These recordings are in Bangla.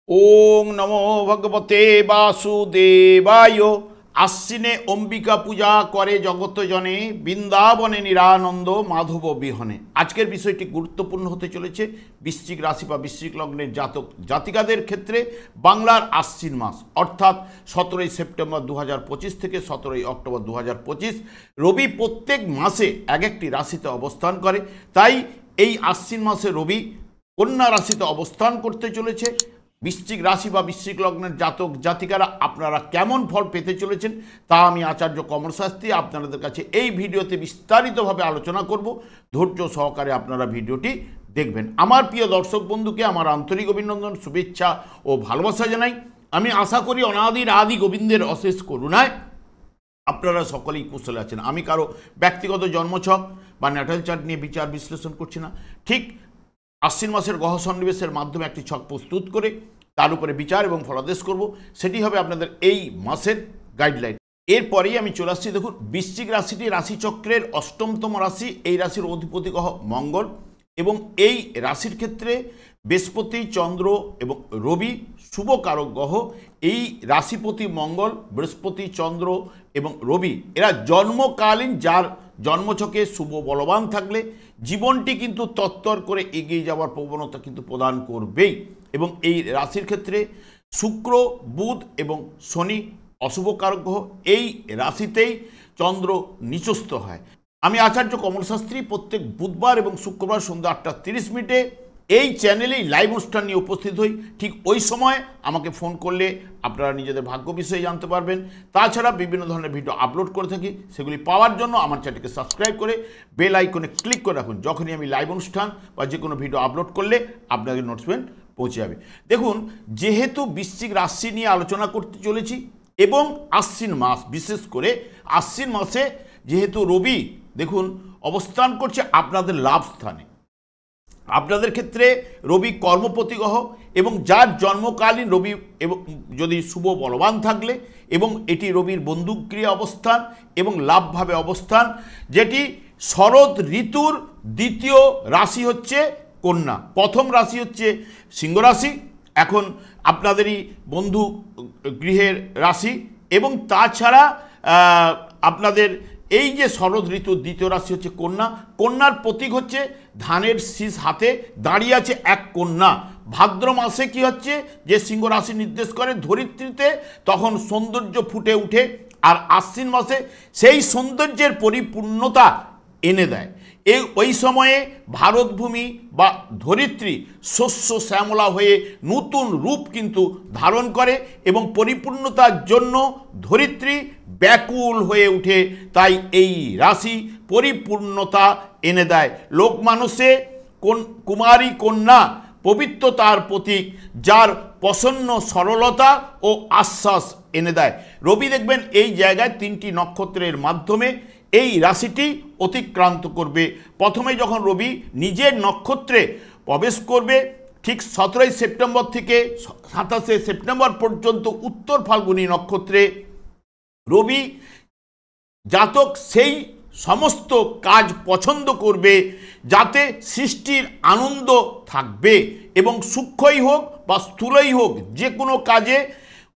ওং নমো ভগবতে বাসুদেবায়। আশ্বিনে অম্বিকা পূজা করে জগৎজনে, বৃন্দাবনে নিরানন্দ মাধব বিহনে। আজকের বিষয়টি গুরুত্বপূর্ণ হতে চলেছে বৃশ্চিক রাশি বা বৃশ্চিক লগ্নের জাতক জাতিকাদের ক্ষেত্রে। বাংলার আশ্বিন মাস অর্থাৎ 17ই সেপ্টেম্বর 2025 থেকে 17ই অক্টোবর 2025 রবি প্রত্যেক মাসে এক একটি রাশিতে অবস্থান করে। তাই এই আশ্বিন মাসে রবি কন্যা রাশিতে অবস্থান করতে চলেছে। বৃশ্চিক রাশি বা বৃশ্চিক লগ্নের জাতক জাতিকারা আপনারা কেমন ফল পেতে চলেছেন তা আমি আচার্য কমল শাস্ত্রী আপনাদের কাছে এই ভিডিওতে বিস্তারিতভাবে আলোচনা করব। ধৈর্য সহকারে আপনারা ভিডিওটি দেখবেন। আমার প্রিয় দর্শক বন্ধুকে আমার আন্তরিক অভিনন্দন, শুভেচ্ছা ও ভালোবাসা জানাই। আমি আশা করি অনাদির আদি গোবিন্দের অশেষ করুণায় আপনারা সকলেই কুশলে আছেন। আমি কারো ব্যক্তিগত জন্মছক বা ন্যাটাল চার্ট নিয়ে বিচার বিশ্লেষণ করছি না। ঠিক আশ্বিন মাসের গ্রহ সন্নিবেশের মাধ্যমে একটি ছক প্রস্তুত করে তার উপরে বিচার এবং ফলাদেশ করব, সেটি হবে আপনাদের এই মাসের গাইডলাইন। এরপরেই আমি চলে আসছি। দেখুন, বৃশ্চিক রাশিটি রাশিচক্রের অষ্টমতম রাশি। এই রাশির অধিপতি গ্রহ মঙ্গল এবং এই রাশির ক্ষেত্রে বৃহস্পতি, চন্দ্র এবং রবি শুভ কারক গ্রহ। এই রাশিপতি মঙ্গল, বৃহস্পতি, চন্দ্র এবং রবি এরা জন্মকালীন যার জন্মছকে শুভ বলবান থাকলে জীবনটি কিন্তু তত্তর করে এগিয়ে যাওয়ার প্রবণতা কিন্তু প্রদান করবেই। এবং এই রাশির ক্ষেত্রে শুক্র, বুধ এবং শনি অশুভ কারক গ্রহ। এই রাশিতেই চন্দ্র নিচস্থ হয়। আমি আচার্য কমল শাস্ত্রী প্রত্যেক বুধবার এবং শুক্রবার সন্ধ্যা 8:30 এই চ্যানেলেই লাইভ অনুষ্ঠান নিয়ে উপস্থিত হই। ঠিক ওই সময় আমাকে ফোন করলে আপনারা নিজেদের ভাগ্য বিষয়ে জানতে পারবেন। তাছাড়া বিভিন্ন ধরনের ভিডিও আপলোড করে থাকি, সেগুলি পাওয়ার জন্য আমার চ্যানেলকে সাবস্ক্রাইব করে বেল আইকনে ক্লিক করে রাখুন। যখনই আমি লাইভ অনুষ্ঠান বা যে কোনো ভিডিও আপলোড করলে আপনাদের নোটিফিকেশন পৌঁছে যাবে। দেখুন, যেহেতু বৃশ্চিক রাশি নিয়ে আলোচনা করতে চলেছি এবং আশ্বিন মাস, বিশেষ করে আশ্বিন মাসে যেহেতু রবি দেখুন অবস্থান করছে আপনাদের লাভ স্থানে, আপনাদের ক্ষেত্রে রবি কর্মপতি গ্রহ এবং যার জন্মকালীন রবি এবং যদি শুভ বলবান থাকলে এবং এটি রবির বন্দুক্রিয়া অবস্থান এবং লাভভাবে অবস্থান, যেটি শরৎ ঋতুর দ্বিতীয় রাশি হচ্ছে কন্যা, প্রথম রাশি হচ্ছে সিংহ রাশি, এখন আপনাদেরই বন্ধু গৃহের রাশি। এবং তাছাড়া আপনাদের এই যে শরৎ ঋতুর দ্বিতীয় রাশি হচ্ছে কন্যা, কন্যার প্রতীক হচ্ছে ধানের শীষ হাতে দাঁড়িয়ে আছে এক কন্যা। ভাদ্র মাসে কি হচ্ছে যে সিংহ রাশি নির্দেশ করে ধরিত্রীতে, তখন সৌন্দর্য ফুটে উঠে, আর আশ্বিন মাসে সেই সৌন্দর্যের পরিপূর্ণতা এনে দেয়। ওই সময়ে ভারতভূমি বা ধরিত্রী শস্য শ্যামলা হয়ে নতুন রূপ কিন্তু ধারণ করে এবং পরিপূর্ণতার জন্য ধরিত্রী ব্যাকুল হয়ে উঠে। তাই এই রাশি পরিপূর্ণতা এনে দেয়। লোকমানসে কুমারী কন্যা পবিত্রতার প্রতীক, যার প্রসন্ন সরলতা ও আশ্বাস এনে দেয়। রবি দেখবেন এই জায়গায় 3টি নক্ষত্রের মাধ্যমে এই রাশিটি অতিক্রান্ত করবে। প্রথমে যখন রবি নিজের নক্ষত্রে প্রবেশ করবে ঠিক 17ই সেপ্টেম্বর থেকে 27শে সেপ্টেম্বর পর্যন্ত উত্তর ফাল্গুনী নক্ষত্রে রবি জাতক সেই সমস্ত কাজ পছন্দ করবে যাতে সৃষ্টির আনন্দ থাকবে এবং সূক্ষ্মই হোক বা স্থূলই হোক, যে কোনো কাজে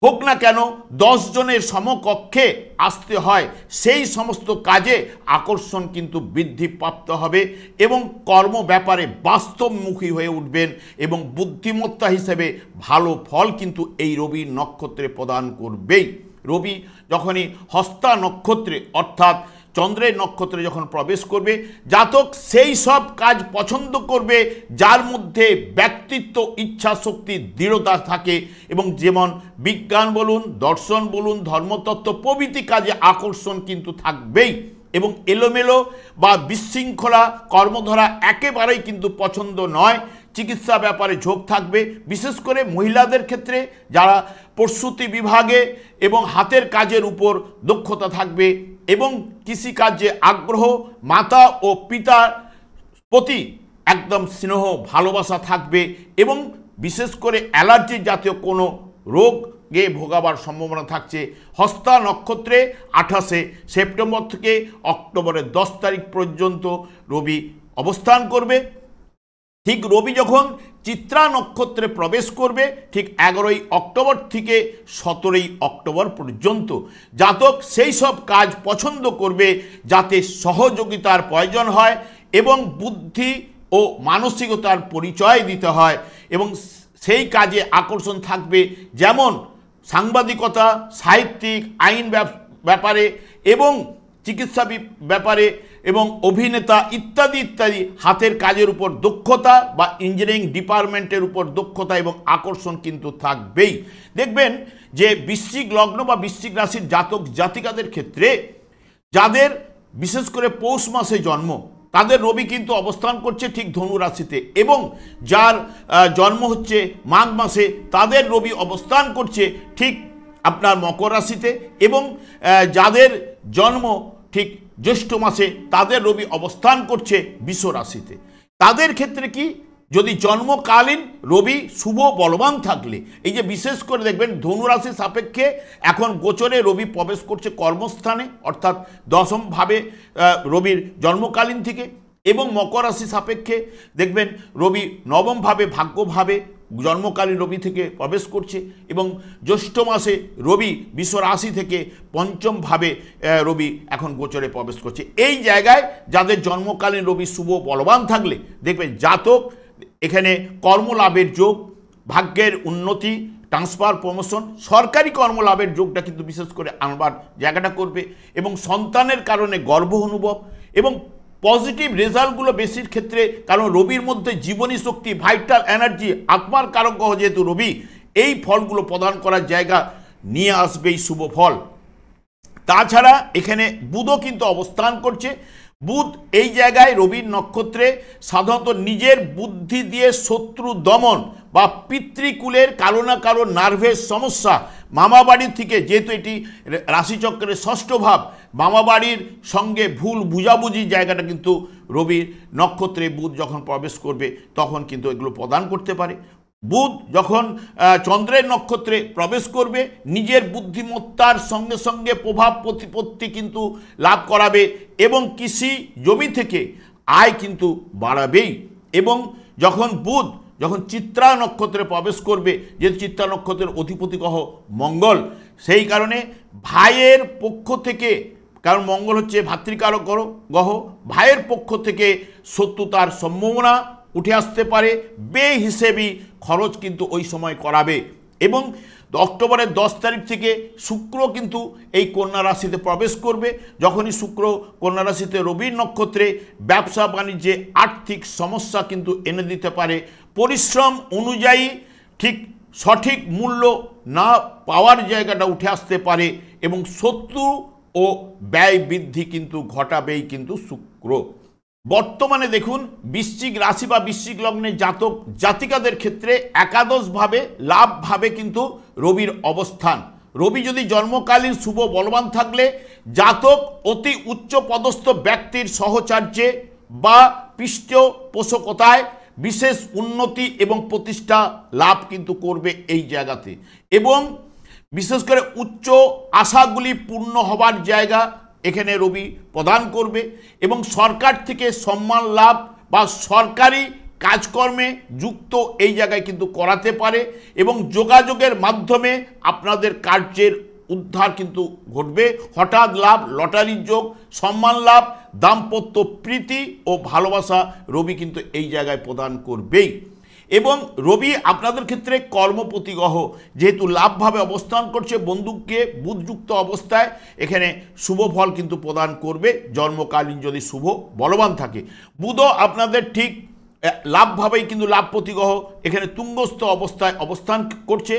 হোক না কেন 10 জনের সমকক্ষে আসতে হয়, সেই সমস্ত কাজে আকর্ষণ কিন্তু বৃদ্ধিপ্রাপ্ত হবে এবং কর্ম ব্যাপারে বাস্তবমুখী হয়ে উঠবেন এবং বুদ্ধিমত্তা হিসেবে ভালো ফল কিন্তু এই রবির নক্ষত্রে প্রদান করবেই। রবি যখনই হস্তা নক্ষত্রে অর্থাৎ চন্দ্রের নক্ষত্রে যখন প্রবেশ করবে, জাতক সেই সব কাজ পছন্দ করবে যার মধ্যে ব্যক্তিত্ব, ইচ্ছা শক্তি, দৃঢ়তা থাকে এবং যেমন বিজ্ঞান বলুন, দর্শন বলুন, ধর্মতত্ত্ব প্রভৃতি কাজে আকর্ষণ কিন্তু থাকবেই এবং এলোমেলো বা বিশৃঙ্খলা কর্মধারা একেবারেই কিন্তু পছন্দ নয়। চিকিৎসা ব্যাপারে ঝোঁক থাকবে, বিশেষ করে মহিলাদের ক্ষেত্রে যারা প্রসূতি বিভাগে এবং হাতের কাজের উপর দক্ষতা থাকবে এবং কৃষিকার্যে আগ্রহ, মাতা ও পিতার প্রতি একদম স্নেহ ভালোবাসা থাকবে এবং বিশেষ করে অ্যালার্জি জাতীয় কোনো রোগে ভোগাবার সম্ভাবনা থাকছে। হস্তা নক্ষত্রে 28শে সেপ্টেম্বর থেকে অক্টোবরের 10 তারিখ পর্যন্ত রবি অবস্থান করবে ঠিক রবি যখন চিত্রা নক্ষত্রে প্রবেশ করবে ঠিক 11ই অক্টোবর থেকে 17ই অক্টোবর পর্যন্ত জাতক সেই সব কাজ পছন্দ করবে যাতে সহযোগিতার প্রয়োজন হয় এবং বুদ্ধি ও মানসিকতার পরিচয় দিতে হয়, এবং সেই কাজে আকর্ষণ থাকবে, যেমন সাংবাদিকতা, সাহিত্যিক, আইন ব্যাপারে এবং চিকিৎসা ব্যাপারে এবং অভিনেতা ইত্যাদি ইত্যাদি। হাতের কাজের উপর দক্ষতা বা ইঞ্জিনিয়ারিং ডিপার্টমেন্টের উপর দক্ষতা এবং আকর্ষণ কিন্তু থাকবেই। দেখবেন যে বৃশ্চিক লগ্ন বা বৃশ্চিক রাশির জাতক জাতিকাদের ক্ষেত্রে যাদের বিশেষ করে পৌষ মাসে জন্ম তাদের রবি কিন্তু অবস্থান করছে ঠিক ধনু রাশিতে, এবং যার জন্ম হচ্ছে মাঘ মাসে তাদের রবি অবস্থান করছে ঠিক আপনার মকর রাশিতে, এবং যাদের জন্ম ঠিক জ্যৈষ্ঠ মাসে তাদের রবি অবস্থান করছে বৃষ রাশিতে। তাদের ক্ষেত্রে কি, যদি জন্মকালীন রবি শুভ বলবান থাকলে, এই যে বিশেষ করে দেখবেন ধনুরাশি সাপেক্ষে এখন গোচরে রবি প্রবেশ করছে কর্মস্থানে, অর্থাৎ দশম ভাবে রবির জন্মকালীন থেকে, এবং মকর রাশি সাপেক্ষে দেখবেন রবি নবম ভাবে ভাগ্যভাবে জন্মকালীন রবি থেকে প্রবেশ করছে, এবং জ্যৈষ্ঠ মাসে রবি বৃষ রাশি থেকে পঞ্চম ভাবে রবি এখন গোচরে প্রবেশ করছে। এই জায়গায় যাদের জন্মকালীন রবি শুভ বলবান থাকলে দেখবেন জাতক এখানে কর্মলাভের যোগ, ভাগ্যের উন্নতি, ট্রান্সফার, প্রমোশন, সরকারি কর্মলাভের যোগটা কিন্তু বিশেষ করে আনবার জায়গাটা করবে, এবং সন্তানের কারণে গর্ব অনুভব এবং পজিটিভ রেজাল্টগুলো বেশির ক্ষেত্রে, কারণ রবির মধ্যে জীবনী শক্তি, ভাইটাল এনার্জি, আত্মার কারক গ্রহ যেহেতু রবি, এই ফলগুলো প্রদান করার জায়গা নিয়ে আসবে এই শুভ ফল। তাছাড়া এখানে বুধও কিন্তু অবস্থান করছে। বুধ এই জায়গায় রবির নক্ষত্রে সাধারণত নিজের বুদ্ধি দিয়ে শত্রু দমন বা পিতৃকুলের কারো না কারো নার্ভের সমস্যা, মামাবাড়ি থেকে, যেহেতু এটি রাশিচক্রের ষষ্ঠ ভাব, মামাবাড়ির সঙ্গে ভুল বুঝাবুঝি জায়গাটা কিন্তু রবির নক্ষত্রে বুধ যখন প্রবেশ করবে তখন কিন্তু এগুলো প্রদান করতে পারে। বুধ যখন চন্দ্রের নক্ষত্রে প্রবেশ করবে নিজের বুদ্ধিমত্তার সঙ্গে সঙ্গে প্রভাব প্রতিপত্তি কিন্তু লাভ করাবে, এবং কৃষি জমি থেকে আয় কিন্তু বাড়াবেই। এবং যখন চিত্রা নক্ষত্রে প্রবেশ করবে, যেহেতু চিত্রা নক্ষত্রের অধিপতি গ্রহ মঙ্গল, সেই কারণে ভাইয়ের পক্ষ থেকে, কারণ মঙ্গল হচ্ছে ভাতৃকারক গ্রহ, ভাইয়ের পক্ষ থেকে শত্রুতার সম্ভাবনা উঠে আসতে পারে, বেহিসেবি খরচ কিন্তু ওই সময় করাবে। এবং অক্টোবরের 10 তারিখ থেকে শুক্র কিন্তু এই কন্যা রাশিতে প্রবেশ করবে। যখনই শুক্র কন্যা রাশিতে রবির নক্ষত্রে, ব্যবসা বাণিজ্যে আর্থিক সমস্যা কিন্তু এনে দিতে পারে, পরিশ্রম অনুযায়ী ঠিক সঠিক মূল্য না পাওয়ার জায়গাটা উঠে আসতে পারে, এবং শত্রু ও ব্যয় বৃদ্ধি কিন্তু ঘটাবেই কিন্তু শুক্র। বর্তমানে দেখুন বৃশ্চিক রাশি বা বৃশ্চিক লগ্নের জাতক জাতিকাদের ক্ষেত্রে একাদশভাবে লাভভাবে কিন্তু রবির অবস্থান। রবি যদি জন্মকালীন শুভ বলবান থাকলে জাতক অতি উচ্চ পদস্থ ব্যক্তির সহচার্যে বা পৃষ্ঠপোষকতায় বিশেষ উন্নতি এবং প্রতিষ্ঠা লাভ কিন্তু করবে এই জায়গাতে, এবং বিশেষ করে উচ্চ আশাগুলি পূর্ণ হবার জায়গা এখানে রবি প্রদান করবে, এবং সরকার থেকে সম্মান লাভ বা সরকারি কাজকর্মে যুক্ত এই জায়গায় কিন্তু করাতে পারে, এবং যোগাযোগের মাধ্যমে আপনাদের কার্যের উদ্ধার কিন্তু ঘটবে। হঠাৎ লাভ, লটারির যোগ, সম্মান লাভ, দাম্পত্য প্রীতি ও ভালোবাসা রবি কিন্তু এই জায়গায় প্রদান করবেই। এবং রবি আপনাদের ক্ষেত্রে কর্মপতি গ্রহ, যেহেতু লাভভাবে অবস্থান করছে, বন্ধুকে বুধযুক্ত অবস্থায় এখানে শুভ ফল কিন্তু প্রদান করবে জন্মকালীন যদি শুভ বলবান থাকে। বুধও আপনাদের ঠিক লাভভাবেই কিন্তু লাভপতি গ্রহ এখানে তুঙ্গস্থ অবস্থায় অবস্থান করছে।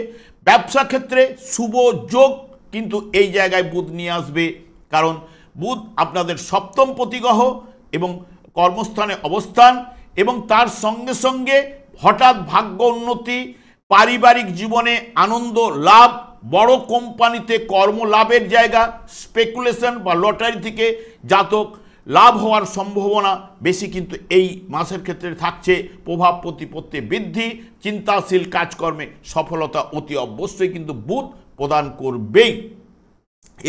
ব্যবসা ক্ষেত্রে শুভ যোগ কিন্তু এই জায়গায় বুধ নিয়ে আসবে, কারণ বুধ আপনাদের সপ্তমপতি গ্রহ এবং কর্মস্থানে অবস্থান, এবং তার সঙ্গে সঙ্গে হঠাৎ ভাগ্য উন্নতি, পারিবারিক জীবনে আনন্দ লাভ, বড় কোম্পানিতে কর্মলাভের জায়গা, স্পেকুলেশন বা লটারি থেকে জাতক লাভ হওয়ার সম্ভাবনা বেশি কিন্তু এই মাসের ক্ষেত্রে থাকছে। প্রভাব প্রতিপত্তি বৃদ্ধি, চিন্তাশীল কাজকর্মে সফলতা অতি অবশ্যই কিন্তু বুধ প্রদান করবেই।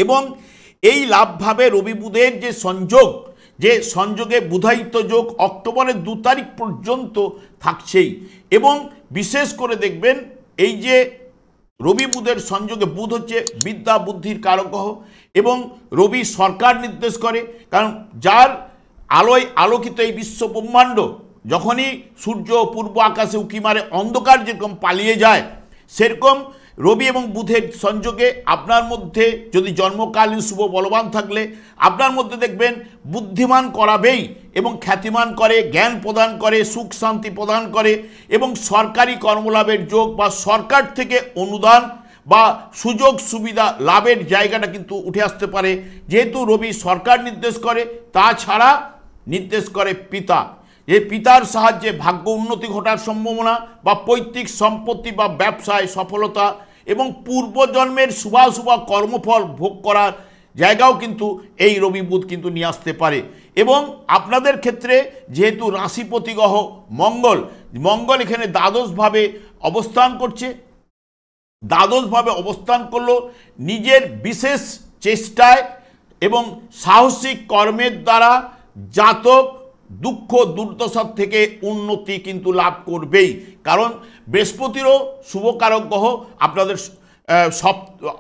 এবং এই লাভভাবে রবি বুধের যে সংযোগ, যে সংযোগে বুধায়িত যোগ অক্টোবরের 2 তারিখ পর্যন্ত থাকছেই। এবং বিশেষ করে দেখবেন এই যে রবি বুধের সংযোগে, বুধ হচ্ছে বিদ্যা বুদ্ধির কারক গ্রহ এবং রবি সরকার নির্দেশ করে, কারণ যার আলোয় আলোকিত এই বিশ্ব ব্রহ্মাণ্ড, যখনই সূর্য পূর্ব আকাশে উঁকি মারে অন্ধকার যেরকম পালিয়ে যায়, সেরকম রবি এবং বুধের সংযোগে আপনার মধ্যে যদি জন্মকালীন শুভ বলবান থাকলে আপনার মধ্যে দেখবেন বুদ্ধিমান করাবেই এবং খ্যাতিমান করে, জ্ঞান প্রদান করে, সুখ শান্তি প্রদান করে এবং সরকারি কর্মলাভের যোগ বা সরকার থেকে অনুদান বা সুযোগ সুবিধা লাভের জায়গাটা কিন্তু উঠে আসতে পারে, যেহেতু রবি সরকার নির্দেশ করে। তাছাড়া নির্দেশ করে পিতা, যে পিতার সাহায্যে ভাগ্য উন্নতি ঘটার সম্ভাবনা বা পৈতৃক সম্পত্তি বা ব্যবসায় সফলতা এবং পূর্বজন্মের শুভাশুভ কর্মফল ভোগ করার জায়গাও কিন্তু এই রবি বুধ কিন্তু নিয়ে আসতে পারে। এবং আপনাদের ক্ষেত্রে যেহেতু রাশিপতি গ্রহ মঙ্গল এখানে দ্বাদশভাবে অবস্থান করছে, দ্বাদশভাবে অবস্থান করলো নিজের বিশেষ চেষ্টায় এবং সাহসিক কর্মের দ্বারা জাতক দুঃখ দুর্দশার থেকে উন্নতি কিন্তু লাভ করবেই। কারণ বৃহস্পতিরও শুভকারক গ্রহ আপনাদের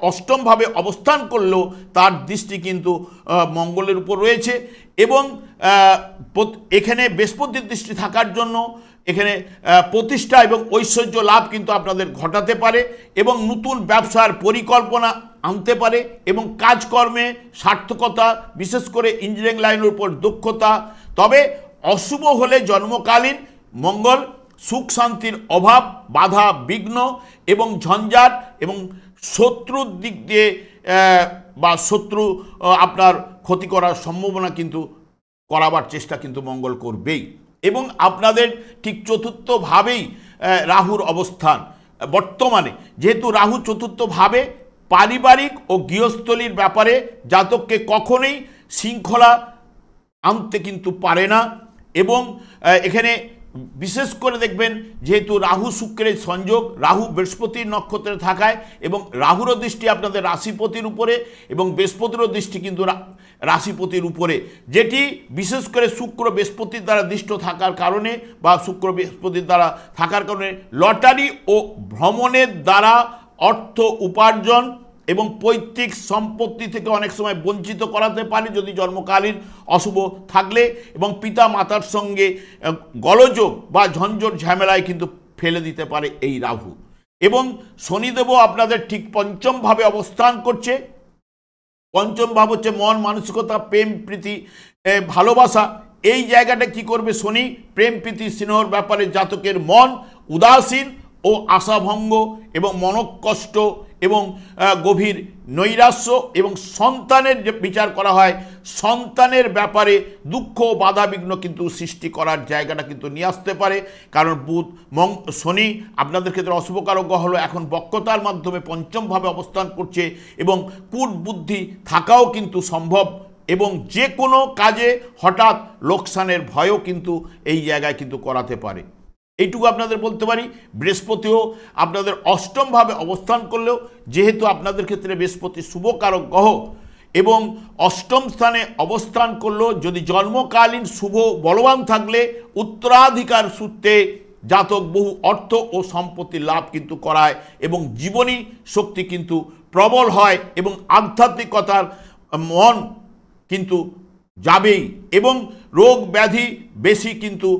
অষ্টমভাবে অবস্থান করলেও তার দৃষ্টি কিন্তু মঙ্গলের উপর রয়েছে এবং এখানে বৃহস্পতির দৃষ্টি থাকার জন্য এখানে প্রতিষ্ঠা এবং ঐশ্বর্য লাভ কিন্তু আপনাদের ঘটাতে পারে এবং নতুন ব্যবসার পরিকল্পনা আনতে পারে এবং কাজকর্মে সার্থকতা, বিশেষ করে ইঞ্জিনিয়ারিং লাইনের উপর দক্ষতা। তবে অশুভ হলে জন্মকালীন মঙ্গল সুখ শান্তির অভাব, বাধা বিঘ্ন এবং ঝঞ্ঝাট এবং শত্রুর দিক দিয়ে বা শত্রু আপনার ক্ষতি করার সম্ভাবনা কিন্তু করাবার চেষ্টা কিন্তু মঙ্গল করবেই। এবং আপনাদের ঠিক চতুর্থভাবেই রাহুর অবস্থান বর্তমানে, যেহেতু রাহু চতুর্থভাবে পারিবারিক ও গৃহস্থলীর ব্যাপারে জাতককে কখনোই শৃঙ্খলা আনতে কিন্তু পারে না। এবং এখানে বিশেষ করে দেখবেন যেহেতু রাহু শুক্রের সংযোগ, রাহু বৃহস্পতির নক্ষত্রে থাকায় এবং রাহুরও দৃষ্টি আপনাদের রাশিপতির উপরে এবং বৃহস্পতিরও দৃষ্টি কিন্তু রাশিপতির উপরে, যেটি বিশেষ করে শুক্র বৃহস্পতির দ্বারা দৃষ্ট থাকার কারণে বা শুক্র বৃহস্পতির দ্বারা থাকার কারণে লটারি ও ভ্রমণের দ্বারা অর্থ উপার্জন এবং পৈতৃক সম্পত্তি থেকে অনেক সময় বঞ্চিত করাতে পারে যদি জন্মকালীন অশুভ থাকলে, এবং পিতা মাতার সঙ্গে গলযোগ বা ঝঞ্ঝট ঝামেলায় কিন্তু ফেলে দিতে পারে এই রাহু। এবং শনিদেবও আপনাদের ঠিক পঞ্চমভাবে অবস্থান করছে। পঞ্চম ভাব হচ্ছে মন, মানসিকতা, প্রেম প্রীতি, ভালোবাসা। এই জায়গাটা কি করবে শনি? প্রেম প্রীতি স্নেহর ব্যাপারে জাতকের মন উদাসীন ও আশাভঙ্গ এবং মনকষ্ট এবং গভীর নৈরাশ্য এবং সন্তানের যে বিচার করা হয়, সন্তানের ব্যাপারে দুঃখ বাধাবিঘ্ন কিন্তু সৃষ্টি করার জায়গাটা কিন্তু নিয়ে আসতে পারে। কারণ বুধ শনি আপনাদের ক্ষেত্রে অশুভকারক গ্রহ হলো এখন বক্রতার মাধ্যমে পঞ্চমভাবে অবস্থান করছে এবং কূট বুদ্ধি থাকাও কিন্তু সম্ভব এবং যে কোনো কাজে হঠাৎ লোকসানের ভয়ও কিন্তু এই জায়গায় কিন্তু করাতে পারে। এইটুকু আপনাদের বলতে পারি। বৃহস্পতিও আপনাদের অষ্টমভাবে অবস্থান করলেও যেহেতু আপনাদের ক্ষেত্রে বৃহস্পতি শুভকারক গ্রহ এবং অষ্টম স্থানে অবস্থান করলেও যদি জন্মকালীন শুভ বলবান থাকলে উত্তরাধিকার সূত্রে জাতক বহু অর্থ ও সম্পত্তি লাভ কিন্তু করায় এবং জীবনী শক্তি কিন্তু প্রবল হয় এবং আধ্যাত্মিকতার মন কিন্তু যাবেই এবং রোগ ব্যাধি বেশি কিন্তু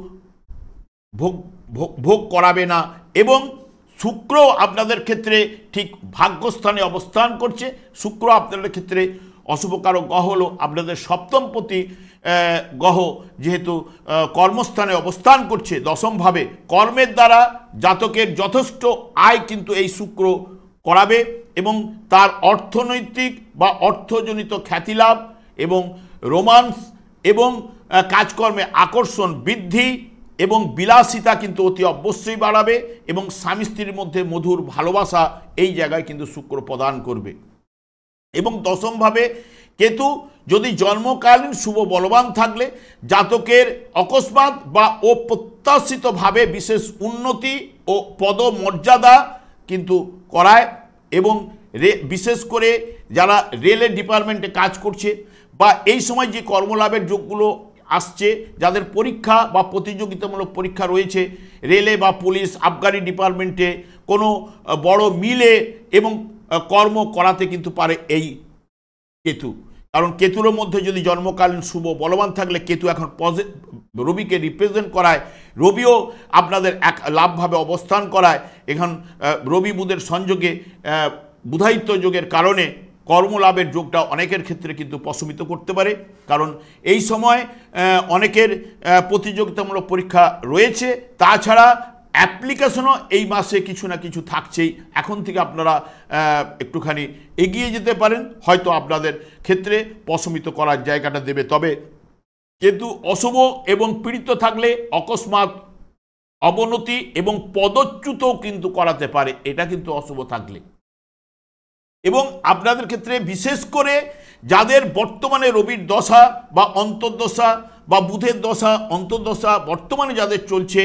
ভোগ করাবে না। এবং শুক্র আপনাদের ক্ষেত্রে ঠিক ভাগ্যস্থানে অবস্থান করছে। শুক্র আপনাদের ক্ষেত্রে অশুভকারক গ্রহ হলো আপনাদের সপ্তমপতি গ্রহ, যেহেতু কর্মস্থানে অবস্থান করছে দশমভাবে, কর্মের দ্বারা জাতকের যথেষ্ট আয় কিন্তু এই শুক্র করাবে এবং তার অর্থনৈতিক বা অর্থজনিত খ্যাতিলাভ এবং রোমান্স এবং কাজকর্মে আকর্ষণ বৃদ্ধি এবং বিলাসিতা কিন্তু অতি অবশ্যই বাড়াবে এবং স্বামী স্ত্রীর মধ্যে মধুর ভালোবাসা এই জায়গায় কিন্তু শুক্র প্রদান করবে। এবং দশমভাবে কেতু যদি জন্মকালীন শুভ বলবান থাকলে জাতকের অকস্মাৎ বা অপ্রত্যাশিতভাবে বিশেষ উন্নতি ও পদমর্যাদা কিন্তু করায় এবং বিশেষ করে যারা রেলের ডিপার্টমেন্টে কাজ করছে বা এই সময় যে কর্মলাভের যোগগুলো আসছে, যাদের পরীক্ষা বা প্রতিযোগিতামূলক পরীক্ষা রয়েছে রেলে বা পুলিশ আবগারি ডিপার্টমেন্টে, কোনো বড় মিলে এবং কর্ম করাতে কিন্তু পারে এই কেতু। কারণ কেতুর মধ্যে যদি জন্মকালীন শুভ বলবান থাকলে কেতু এখন রবিকে রিপ্রেজেন্ট করায়, রবিও আপনাদের এক লাভভাবে অবস্থান করায়। এখন রবি বুধের সংযোগে বুধায়িত্ব যোগের কারণে কর্মলাভের যোগটা অনেকের ক্ষেত্রে কিন্তু প্রশমিত করতে পারে। কারণ এই সময় অনেকের প্রতিযোগিতামূলক পরীক্ষা রয়েছে, তাছাড়া অ্যাপ্লিকেশনও এই মাসে কিছু না কিছু থাকছেই। এখন থেকে আপনারা একটুখানি এগিয়ে যেতে পারেন, হয়তো আপনাদের ক্ষেত্রে প্রশমিত করার জায়গাটা দেবে। তবে কেতু অশুভ এবং পীড়িত থাকলে অকস্মাৎ অবনতি এবং পদচ্যুতও কিন্তু করাতে পারে, এটা কিন্তু অশুভ থাকলে। এবং আপনাদের ক্ষেত্রে বিশেষ করে যাদের বর্তমানে রবির দশা বা অন্তর্দশা বা বুধের দশা অন্তর্দশা বর্তমানে যাদের চলছে,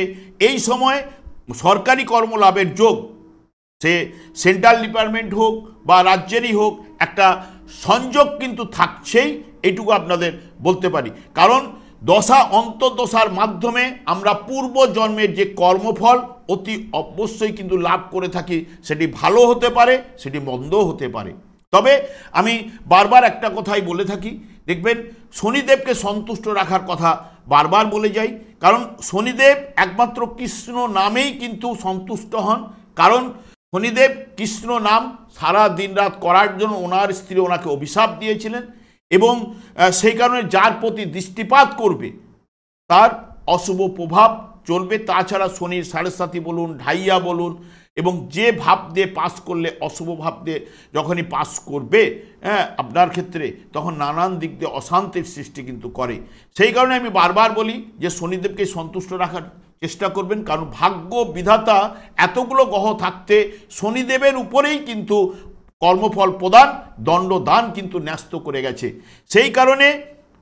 এই সময় সরকারি কর্মলাভের যোগ, সে সেন্ট্রাল ডিপার্টমেন্ট হোক বা রাজ্যেরই হোক, একটা সংযোগ কিন্তু থাকছেই, এইটুকু আপনাদের বলতে পারি। কারণ দশা অন্তর্দশার মাধ্যমে আমরা পূর্ব জন্মের যে কর্মফল অতি অবশ্যই কিন্তু লাভ করে থাকি, সেটি ভালো হতে পারে, সেটি মন্দও হতে পারে। তবে আমি বারবার একটা কথাই বলে থাকি, দেখবেন শনিদেবকে সন্তুষ্ট রাখার কথা বারবার বলে যাই। কারণ শনিদেব একমাত্র কৃষ্ণ নামেই কিন্তু সন্তুষ্ট হন। কারণ শনিদেব কৃষ্ণ নাম সারা দিন রাত করার জন্য ওনার স্ত্রী ওনাকে অভিশাপ দিয়েছিলেন, এবং সেই কারণে যার প্রতি দৃষ্টিপাত করবে তার অশুভ প্রভাব চলবে। তাছাড়া শনির সাড়ে সাথী বলুন, ঢাইয়া বলুন, এবং যে ভাব দিয়ে পাস করলে অশুভ ভাব দিয়ে যখনই পাস করবে আপনার ক্ষেত্রে, তখন নানান দিক দিয়ে অশান্তির সৃষ্টি কিন্তু করে। সেই কারণে আমি বারবার বলি যে শনিদেবকে সন্তুষ্ট রাখার চেষ্টা করবেন। কারণ ভাগ্য বিধাতা এতগুলো গ্রহ থাকতে শনিদেবের উপরেই কিন্তু কর্মফল প্রদান, দণ্ডদান কিন্তু ন্যস্ত করে গেছে। সেই কারণে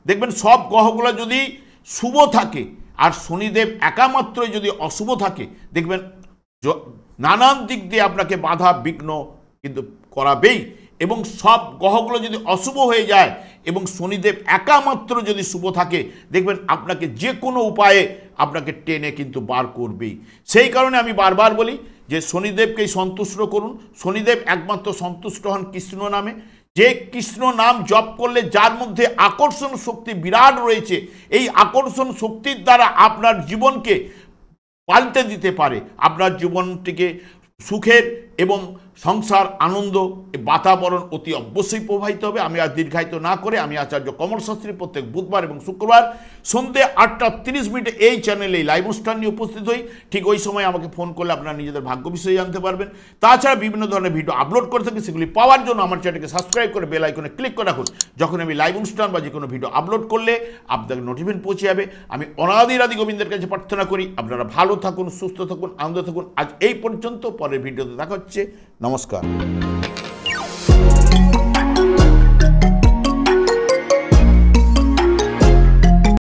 দেখবেন সব গ্রহগুলো যদি শুভ থাকে আর শনিদেব একামাত্রই যদি অশুভ থাকে, দেখবেন নানান দিক দিয়ে আপনাকে বাধা বিঘ্ন কিন্তু করাবেই। এবং সব গ্রহগুলো যদি অশুভ হয়ে যায় এবং শনিদেব একামাত্র যদি শুভ থাকে, দেখবেন আপনাকে যে কোনো উপায়ে আপনাকে টেনে কিন্তু বার করবেই। সেই কারণে আমি বারবার বলি যে শনিদেবকেই সন্তুষ্ট করুন। শনিদেব একমাত্র সন্তুষ্ট হন কৃষ্ণ নামে। যে কৃষ্ণ নাম জপ করলে যার মধ্যে আকর্ষণ শক্তি বিরাট রয়েছে, এই আকর্ষণ শক্তির দ্বারা আপনার জীবনকে পাল্টে দিতে পারে, আপনার জীবনটিকে সুখের এবং সংসার আনন্দ বাতাবরণ অতি অবশ্যই প্রবাহিত হবে। আমি আর দীর্ঘায়িত না করে আমি আচার্য কমল শাস্ত্রী প্রত্যেক বুধবার এবং শুক্রবার সন্ধ্যে 8:30 এই চ্যানেলে লাইভ অনুষ্ঠান নিয়ে উপস্থিত হই। ঠিক ওই সময় আমাকে ফোন করলে আপনারা নিজেদের ভাগ্য বিষয়ে জানতে পারবেন। তাছাড়া বিভিন্ন ধরনের ভিডিও আপলোড করে থাকি, সেগুলি পাওয়ার জন্য আমার চ্যানেলকে সাবস্ক্রাইব করে বেল আইকনে ক্লিক করে রাখুন। যখন আমি লাইভ অনুষ্ঠান বা যে কোনো ভিডিও আপলোড করলে আপনাদের নোটিফিকেশন পৌঁছে যাবে। আমি অনাদি গোবিন্দের কাছে প্রার্থনা করি আপনারা ভালো থাকুন, সুস্থ থাকুন, আনন্দ থাকুন। আজ এই পর্যন্ত, পরের ভিডিওতে দেখা হচ্ছে। নমস্কার।